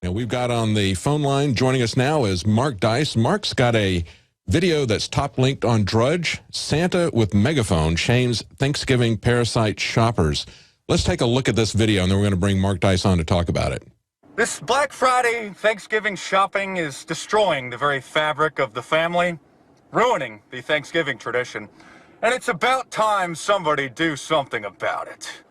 And we've got on the phone line, joining us now is Mark Dice. Mark's got a video that's top linked on Drudge. Santa with megaphone shames Thanksgiving parasite shoppers. Let's take a look at this video, and then we're going to bring Mark Dice on to talk about it. This Black Friday Thanksgiving shopping is destroying the very fabric of the family, ruining the Thanksgiving tradition. And it's about time somebody do something about it.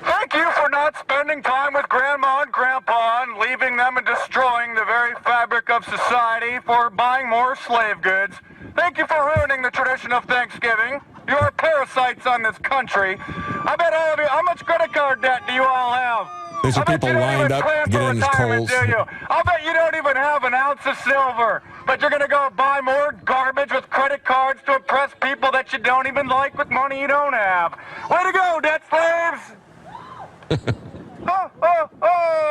Thank you for not spending time with Grandma and Grandpa and leaving them and destroying the very fabric of society for buying more slave goods. Thank you for ruining the tradition of Thanksgiving. You are parasites on this country. I bet all of you, how much credit card debt do you all have? These are people lined up to get in his Kohl's. I'll bet you don't even have an ounce of silver, but you're going to go buy more garbage with credit cards to impress people that you don't even like with money you don't have. Way to go, debt slaves!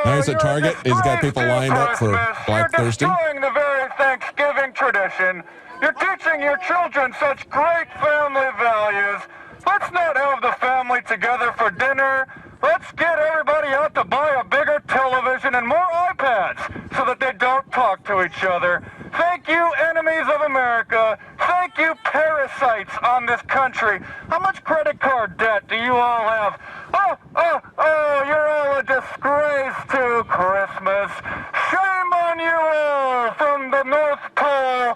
There's a Target. He's got people lined up for Black Thursday. You're destroying the very Thanksgiving tradition. You're teaching your children such great family values. Let's not have the family together for dinner. Let's get everybody out to buy a bigger television and more iPads so that they don't talk to each other. Thank you, enemies of America. Thank you, parasites on this country. How much credit card debt do you all have? You're all a disgrace to Christmas. Shame on you all from the North Pole.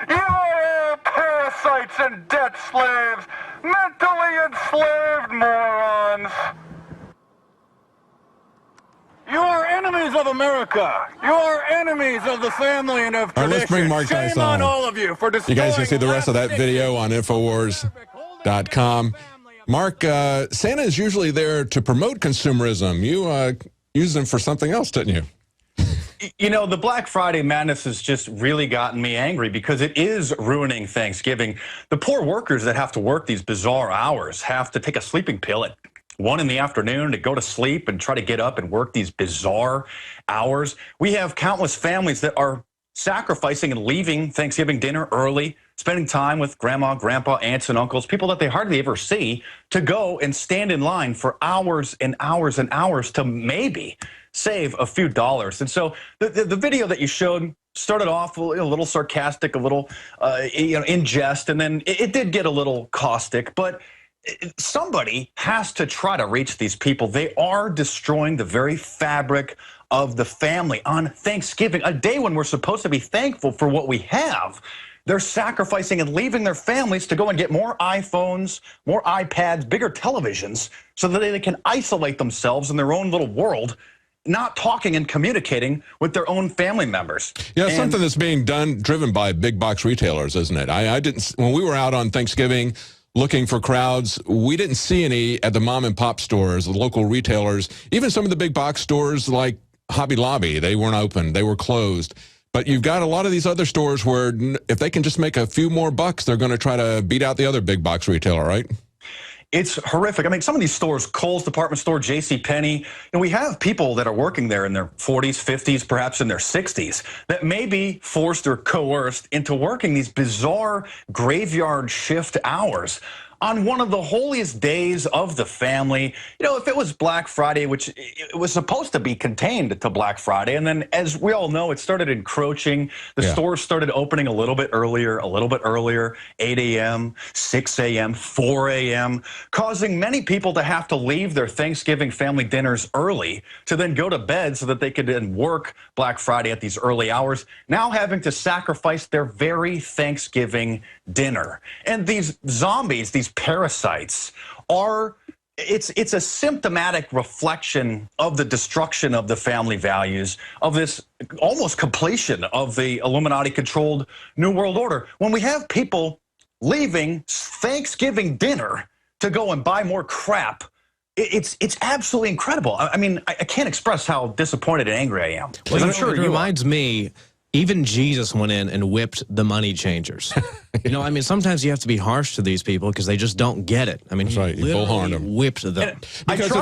You are all parasites and debt slaves, mentally enslaved morons. You are enemies of America. You are enemies of the family and of tradition. All right, let's bring Mark Dice on. Shame on all of you for destroying. You guys can see the rest of that video on Infowars.com. Mark, Santa is usually there to promote consumerism. You use them for something else, didn't you? You know, the Black Friday madness has just really gotten me angry because it is ruining Thanksgiving. The poor workers that have to work these bizarre hours have to take a sleeping pill at 1 in the afternoon to go to sleep and try to get up and work these bizarre hours. We have countless families that are sacrificing and leaving Thanksgiving dinner early, spending time with grandma, grandpa, aunts, and uncles, people that they hardly ever see, to go and stand in line for hours and hours and hours to maybe save a few dollars. And so the video that you showed started off a little sarcastic, a little in jest, and then it did get a little caustic, but somebody has to try to reach these people. They are destroying the very fabric of the family on Thanksgiving, a day when we're supposed to be thankful for what we have. They're sacrificing and leaving their families to go and get more iPhones, more iPads, bigger televisions, so that they can isolate themselves in their own little world, not talking and communicating with their own family members. Yeah, something that's being driven by big box retailers, isn't it? I didn't, when we were out on Thanksgiving looking for crowds, we didn't see any at the mom and pop stores, the local retailers, even some of the big box stores like Hobby Lobby. They weren't open, they were closed. But you've got a lot of these other stores where if they can just make a few more bucks, they're going to try to beat out the other big box retailer, right? It's horrific. I mean, some of these stores, Kohl's department store, JCPenney, and we have people that are working there in their 40s, 50s, perhaps in their 60s, that may be forced or coerced into working these bizarre graveyard shift hours on one of the holiest days of the family. You know, if it was Black Friday, which it was supposed to be contained to Black Friday, and then as we all know, it started encroaching. The stores started opening a little bit earlier, 8 a.m., 6 a.m., 4 a.m., causing many people to have to leave their Thanksgiving family dinners early to then go to bed so that they could then work Black Friday at these early hours, now having to sacrifice their very Thanksgiving dinner. And these zombies, these parasites, it's a symptomatic reflection of the destruction of the family values, of this almost completion of the Illuminati-controlled New World Order. When we have people leaving Thanksgiving dinner to go and buy more crap, it's absolutely incredible. I mean, I can't express how disappointed and angry I am. Well, I'm sure it reminds me, even Jesus went in and whipped the money changers. You know, I mean, sometimes you have to be harsh to these people because they just don't get it. I mean, he literally whipped them. Because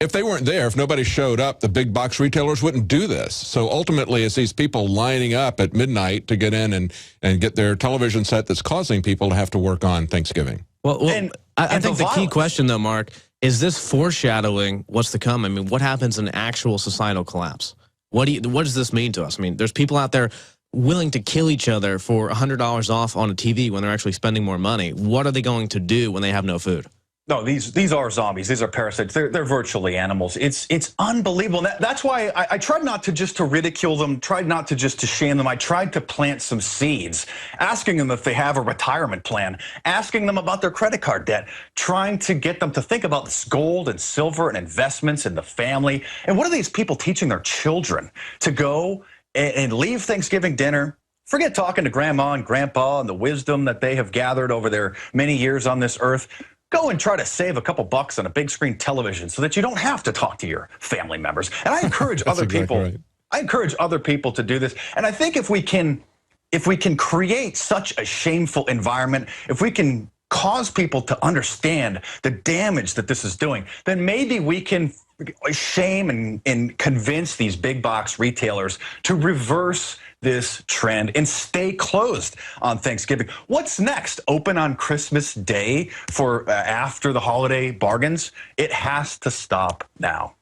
if they weren't there, if nobody showed up, the big box retailers wouldn't do this. So ultimately, it's these people lining up at midnight to get in and get their television set that's causing people to have to work on Thanksgiving. Well, I think the key question, though, Mark, Is this foreshadowing what's to come? I mean, what happens in actual societal collapse? What does this mean to us? I mean, there's people out there willing to kill each other for $100 off on a TV when they're actually spending more money. What are they going to do when they have no food? No, these are zombies. These are parasites. They're virtually animals. It's unbelievable. That's why I tried not to just to ridicule them, tried not to just to shame them. I tried to plant some seeds, asking them if they have a retirement plan, asking them about their credit card debt, trying to get them to think about this gold and silver and investments in the family. And what are these people teaching their children to go and leave Thanksgiving dinner? Forget talking to grandma and grandpa and the wisdom that they have gathered over their many years on this earth. Go and try to save a couple bucks on a big screen television so that you don't have to talk to your family members. And I encourage other people. Right. I encourage other people to do this. And I think if we can create such a shameful environment, if we can cause people to understand the damage that this is doing, then maybe we can shame and convince these big box retailers to reverse this trend and stay closed on Thanksgiving. What's next? Open on Christmas Day for after the holiday bargains? It has to stop now.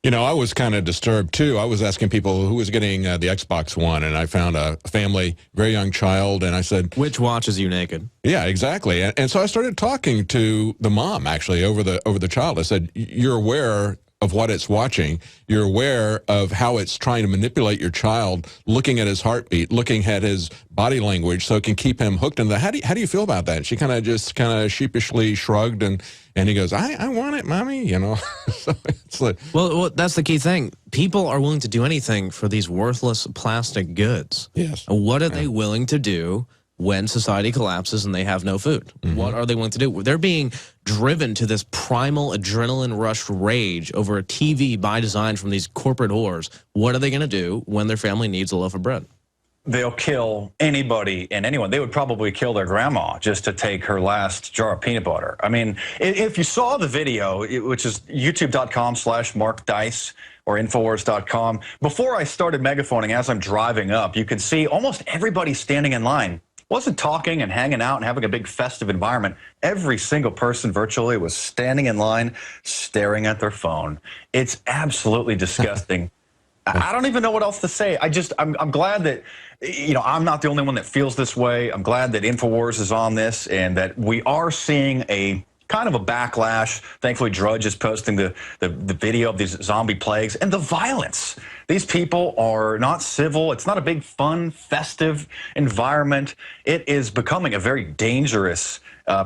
You know, I was kind of disturbed, too. I was asking people who was getting the Xbox One, and I found a family, very young child, and I said... Which watches you naked? Yeah, exactly. And so I started talking to the mom, actually, over the child. I said, you're aware of what it's watching. You're aware of how it's trying to manipulate your child, looking at his heartbeat, looking at his body language, so it can keep him hooked into that. How do you feel about that? And she kind of sheepishly shrugged, and he goes, I want it, Mommy, you know. So it's like, well, that's the key thing. People are willing to do anything for these worthless plastic goods. Yes. What are they willing to do when society collapses and they have no food? Mm-hmm. What are they willing to do? They're being driven to this primal adrenaline rush rage over a TV by design from these corporate whores. What are they going to do when their family needs a loaf of bread? They'll kill anybody and anyone. They would probably kill their grandma just to take her last jar of peanut butter. I mean, if you saw the video, which is youtube.com/Mark Dice or Infowars.com, before I started megaphoning, as I'm driving up, you can see almost everybody standing in line wasn't talking and hanging out and having a big festive environment. Every single person virtually was standing in line, staring at their phone. It's absolutely disgusting. I don't even know what else to say. I'm glad that, you know, I'm not the only one that feels this way. I'm glad that Infowars is on this and that we are seeing a kind of a backlash. Thankfully, Drudge is posting the video of these zombie plagues and the violence. These people are not civil. It's not a big, fun, festive environment. It is becoming a very dangerous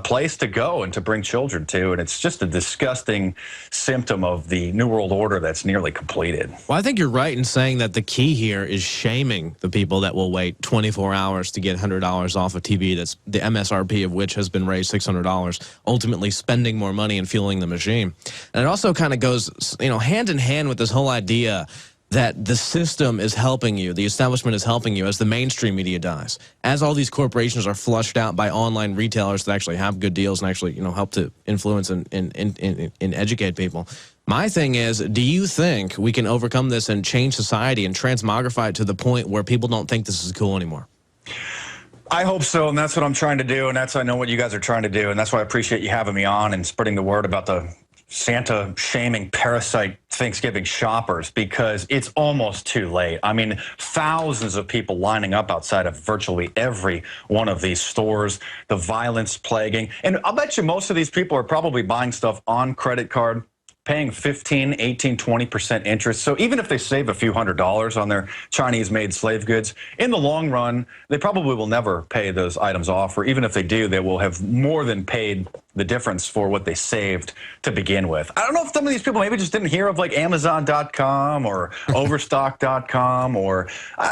place to go and to bring children to, and it's just a disgusting symptom of the New World Order that's nearly completed. Well, I think you're right in saying that the key here is shaming the people that will wait 24 hours to get $100 off a TV that's the MSRP of which has been raised $600, ultimately spending more money and fueling the machine. And it also kind of goes, you know, hand in hand with this whole idea that the system is helping you, the establishment is helping you as the mainstream media dies. As all these corporations are flushed out by online retailers that actually have good deals and actually, you know, help to influence and educate people. My thing is, do you think we can overcome this and change society and transmogrify it to the point where people don't think this is cool anymore? I hope so, and that's what I'm trying to do, and I know what you guys are trying to do, and that's why I appreciate you having me on and spreading the word about the Santa shaming parasite Thanksgiving shoppers, because it's almost too late. I mean, thousands of people lining up outside of virtually every one of these stores, the violence plaguing. And I'll bet you most of these people are probably buying stuff on credit card, paying 15, 18, 20% interest. So even if they save a few $100s on their Chinese-made slave goods, in the long run, they probably will never pay those items off, or even if they do, they will have more than paid the difference for what they saved to begin with. I don't know if some of these people maybe just didn't hear of like Amazon.com or Overstock.com, or,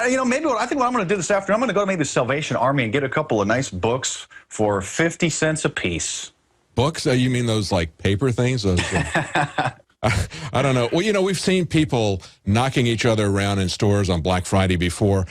you know, maybe I think what I'm going to do this afternoon, I'm going to go to maybe the Salvation Army and get a couple of nice books for 50 cents a piece. Books? You mean those like paper things? Those, I don't know. Well, you know, we've seen people knocking each other around in stores on Black Friday before.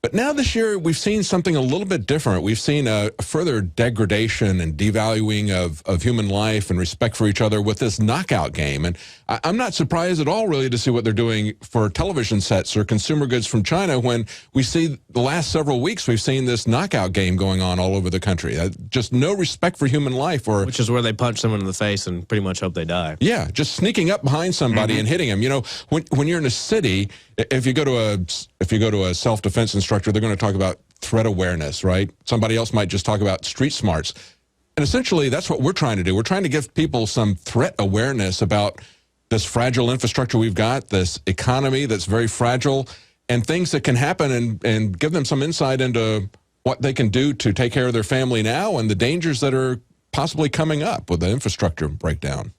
But now this year, we've seen something a little bit different. We've seen a further degradation and devaluing of human life and respect for each other with this knockout game. And I'm not surprised at all, really, to see what they're doing for television sets or consumer goods from China when we see the last several weeks, we've seen this knockout game going on all over the country. Just no respect for human life. Which is where they punch someone in the face and pretty much hope they die. Yeah, just sneaking up behind somebody and hitting them. You know, when you're in a city, if you go to a self-defense instructor, they're going to talk about threat awareness, right? Somebody else might just talk about street smarts. And essentially, that's what we're trying to do. We're trying to give people some threat awareness about this fragile infrastructure we've got, this economy that's very fragile, and things that can happen, and give them some insight into what they can do to take care of their family now and the dangers that are possibly coming up with the infrastructure breakdown.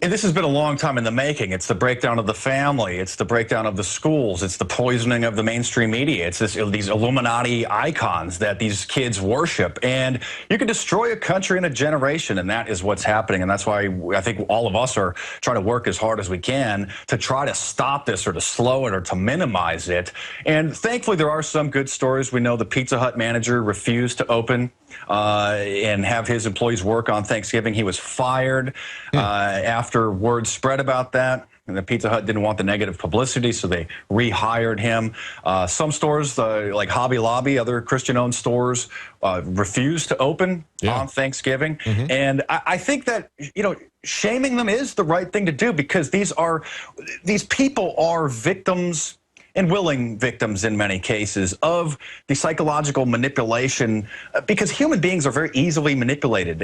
And this has been a long time in the making. It's the breakdown of the family. It's the breakdown of the schools. It's the poisoning of the mainstream media. It's these Illuminati icons that these kids worship. And you can destroy a country in a generation, and that is what's happening. And that's why I think all of us are trying to work as hard as we can to try to stop this or to slow it or to minimize it. And thankfully, there are some good stories. We know the Pizza Hut manager refused to open and have his employees work on Thanksgiving. He was fired after word spread about that. And the Pizza Hut didn't want the negative publicity, so they rehired him. Some stores, like Hobby Lobby, other Christian-owned stores, refused to open on Thanksgiving. And I think that, you know, shaming them is the right thing to do, because these people are victims, and willing victims in many cases, of the psychological manipulation, because human beings are very easily manipulated.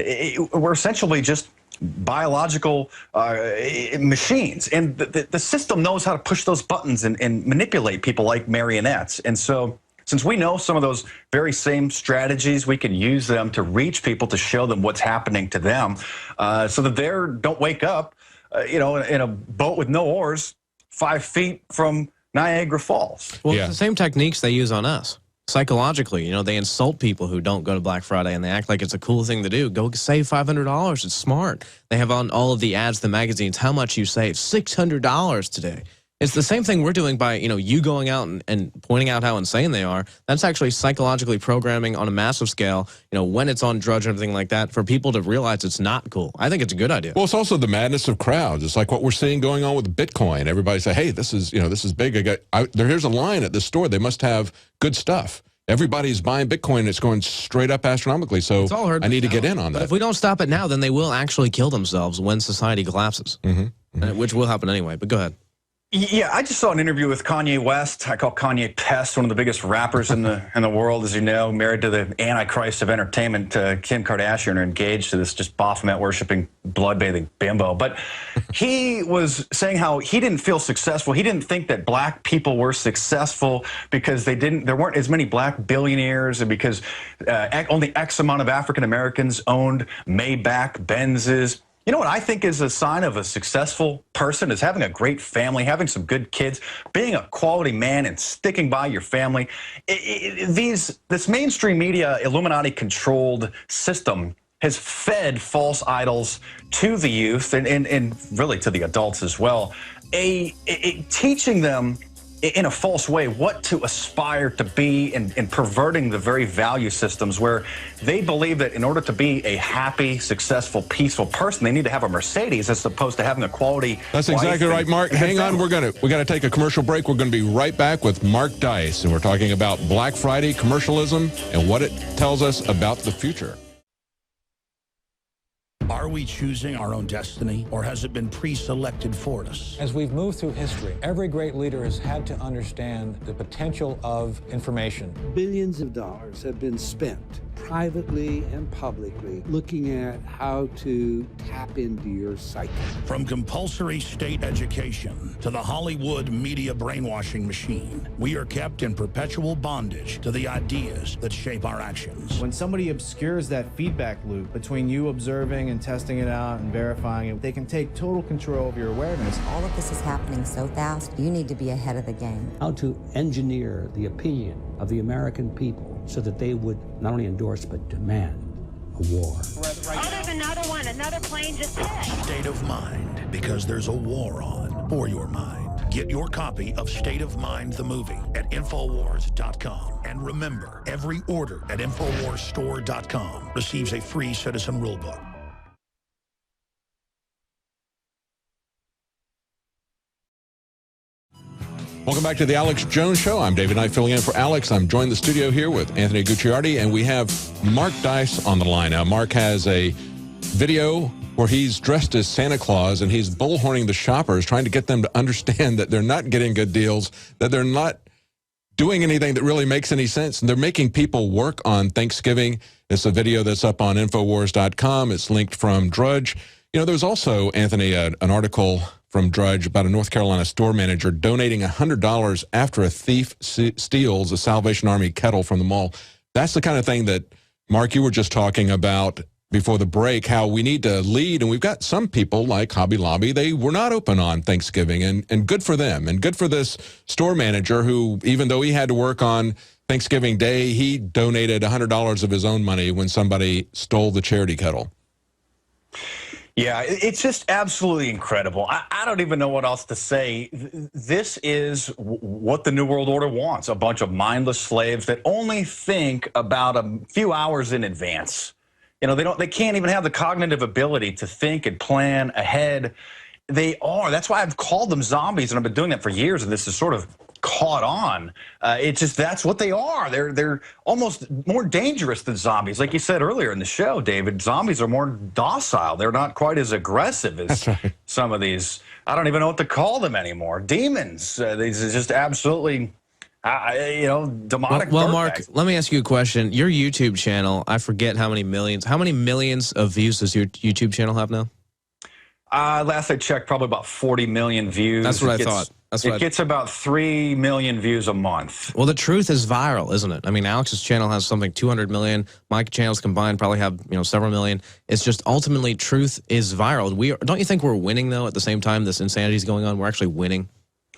We're essentially just biological machines, and the system knows how to push those buttons and manipulate people like marionettes. And so, since we know some of those very same strategies, we can use them to reach people, to show them what's happening to them, so that they don't wake up, you know, in a boat with no oars, 5 feet from Niagara Falls. Well, it's the same techniques they use on us. Psychologically, you know, they insult people who don't go to Black Friday, and they act like it's a cool thing to do. Go save $500. It's smart. They have on all of the ads, the magazines, how much you save, $600 today. It's the same thing we're doing by, you know, you going out and pointing out how insane they are. That's actually psychologically programming on a massive scale, you know, when it's on Drudge and everything like that, for people to realize it's not cool. I think it's a good idea. Well, it's also the madness of crowds. It's like what we're seeing going on with Bitcoin. Everybody say, hey, this is big. Here's a line at this store. They must have good stuff. Everybody's buying Bitcoin. It's going straight up astronomically. So I need to get in on that. But if we don't stop it now, then they will actually kill themselves when society collapses, which will happen anyway. But go ahead. Yeah, I just saw an interview with Kanye West. I call Kanye Pest, one of the biggest rappers in the world, as you know, married to the Antichrist of entertainment, Kim Kardashian, are engaged to this just Baphomet-worshipping, blood-bathing bimbo. But he was saying how he didn't feel successful. He didn't think that black people were successful because there weren't as many black billionaires, and because only X amount of African Americans owned Maybach Benzes. You know what I think is a sign of a successful person is having a great family, having some good kids, being a quality man, and sticking by your family. This mainstream media, Illuminati-controlled system has fed false idols to the youth and really to the adults as well, teaching them in a false way what to aspire to be, and perverting the very value systems where they believe that in order to be a happy, successful, peaceful person, they need to have a Mercedes as opposed to having a quality. That's exactly right, Mark. Hang on, we got to take a commercial break. We're going to be right back with Mark Dice, and we're talking about Black Friday commercialism and what it tells us about the future. Are we choosing our own destiny, or has it been pre-selected for us? As we've moved through history, every great leader has had to understand the potential of information. Billions of dollars have been spent, privately and publicly, looking at how to tap into your psyche. From compulsory state education to the Hollywood media brainwashing machine, we are kept in perpetual bondage to the ideas that shape our actions. When somebody obscures that feedback loop between you observing and testing it out and verifying it, they can take total control of your awareness. All of this is happening so fast, you need to be ahead of the game. How to engineer the opinion of the American people so that they would not only endorse but demand a war. Oh, there's another one. Another plane just hit. State of mind, because there's a war on for your mind. Get your copy of State of Mind the movie at Infowars.com. And remember, every order at InfoWarsStore.com receives a free Citizen Rulebook. Welcome back to the Alex Jones Show. I'm David Knight filling in for Alex. I'm joined in the studio here with Anthony Gucciardi, and we have Mark Dice on the line. Now, Mark has a video where he's dressed as Santa Claus, and he's bullhorning the shoppers, trying to get them to understand that they're not getting good deals, that they're not doing anything that really makes any sense, and they're making people work on Thanksgiving. It's a video that's up on Infowars.com. It's linked from Drudge. You know, there's also, Anthony, an article from Drudge about a North Carolina store manager donating $100 after a thief steals a Salvation Army kettle from the mall. That's the kind of thing that, Mark, you were just talking about before the break, how we need to lead. And we've got some people like Hobby Lobby, they were not open on Thanksgiving, and good for them. And good for this store manager who, even though he had to work on Thanksgiving Day, he donated $100 of his own money when somebody stole the charity kettle. Yeah, it's just absolutely incredible. I don't even know what else to say. This is what the New World Order wants, a bunch of mindless slaves that only think about a few hours in advance. You know, they can't even have the cognitive ability to think and plan ahead. That's why I've called them zombies, and I've been doing that for years, and this is sort of caught on. It's just, that's what they are. They're almost more dangerous than zombies. Like you said earlier in the show, David, zombies are more docile. They're not quite as aggressive as some of these. I don't even know what to call them anymore. Demons. These are just absolutely, demonic. Well, Mark, let me ask you a question. Your YouTube channel, I forget how many millions of views does your YouTube channel have now? Last I checked, probably about 40 million views. That's what I thought. It gets about 3 million views a month. Well, the truth is viral, isn't it? I mean, Alex's channel has something 200 million. My channels combined probably have, several million. It's just ultimately truth is viral. Don't you think we're winning, though, at the same time this insanity is going on? We're actually winning.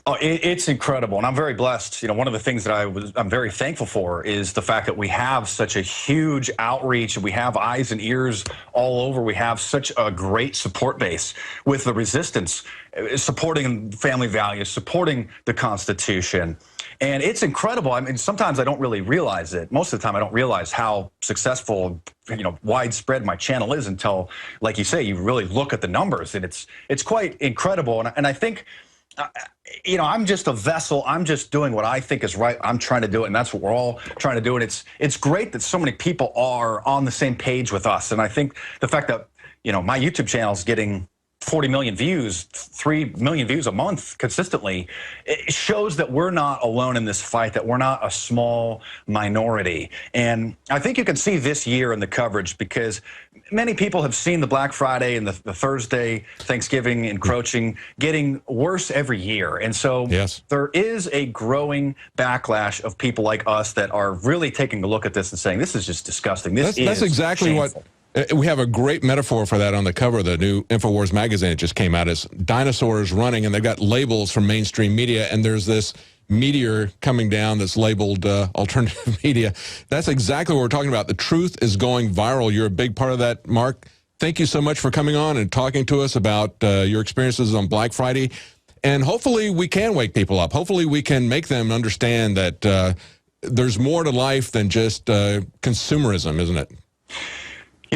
Oh, it's incredible, and I'm very blessed. One of the things that I'm very thankful for is the fact that we have such a huge outreach, and we have eyes and ears all over. We have such a great support base with the resistance, supporting family values, supporting the Constitution. And it's incredible. I mean, sometimes I don't really realize it. Most of the time, I don't realize how successful, widespread my channel is until, like you say, you really look at the numbers, and it's quite incredible. And I think, I'm just a vessel. I'm just doing what I think is right. I'm trying to do it, and that's what we're all trying to do. And it's great that so many people are on the same page with us. And I think the fact that, my YouTube channel is getting 40 million views, 3 million views a month consistently, it shows that we're not alone in this fight, that we're not a small minority. And I think you can see this year in the coverage, because many people have seen the Black Friday and the Thursday Thanksgiving encroaching getting worse every year. And so there is a growing backlash of people like us that are really taking a look at this and saying, this is just disgusting. That's exactly shameful. We have a great metaphor for that on the cover of the new InfoWars magazine. It just came out. It's dinosaurs running, and they've got labels from mainstream media, and there's this meteor coming down that's labeled alternative media. That's exactly what we're talking about. The truth is going viral. You're a big part of that, Mark. Thank you so much for coming on and talking to us about your experiences on Black Friday. And hopefully we can wake people up. Hopefully we can make them understand that there's more to life than just consumerism, isn't it?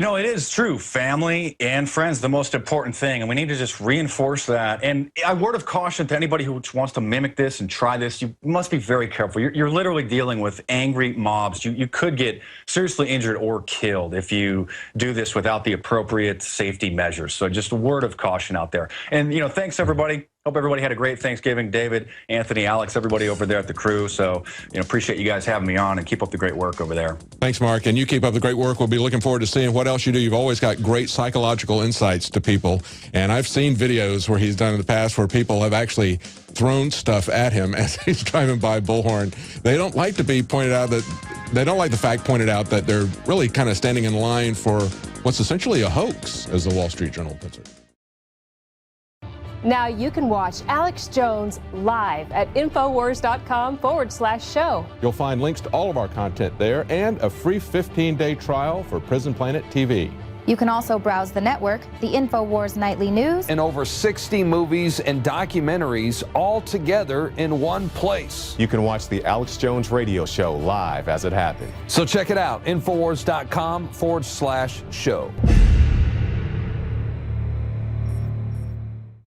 It is true. Family and friends, the most important thing, and we need to just reinforce that. And a word of caution to anybody who wants to mimic this and try this, you must be very careful. You're literally dealing with angry mobs. You could get seriously injured or killed if you do this without the appropriate safety measures. So just a word of caution out there. And, thanks, everybody. Hope everybody had a great Thanksgiving. David, Anthony, Alex, everybody over there at the crew. So, appreciate you guys having me on, and keep up the great work over there. Thanks, Mark. And you keep up the great work. We'll be looking forward to seeing what else you do. You've always got great psychological insights to people. And I've seen videos where he's done in the past where people have actually thrown stuff at him as he's driving by Bullhorn. They don't like to be pointed out they don't like the fact pointed out that they're really kind of standing in line for what's essentially a hoax, as the Wall Street Journal puts it. Now you can watch Alex Jones live at Infowars.com/show. You'll find links to all of our content there and a free 15-day trial for Prison Planet TV. You can also browse the network, the InfoWars Nightly News, and over 60 movies and documentaries all together in one place. You can watch the Alex Jones Radio Show live as it happens. So check it out, Infowars.com/show.